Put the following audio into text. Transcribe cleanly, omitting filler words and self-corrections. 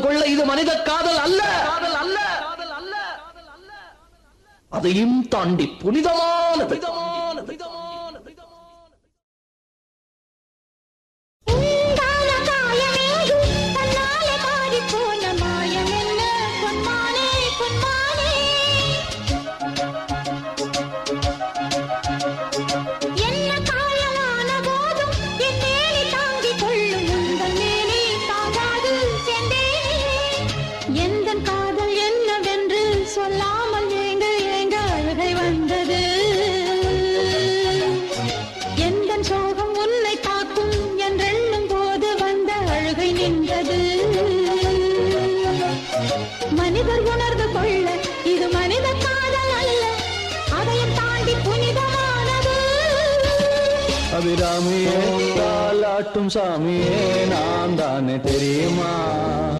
கொள்ள இது மனித காதல் அல்ல, அதையும் தாண்டி புனிதமானது. மனிதர் உணர்ந்து கொள்ள இது மனித காதல் அல்ல, அதையும் தாண்டி புனிதமானது. அபிராமியே தாலாட்டும் சாமியே நான் தானே தெரியுமா?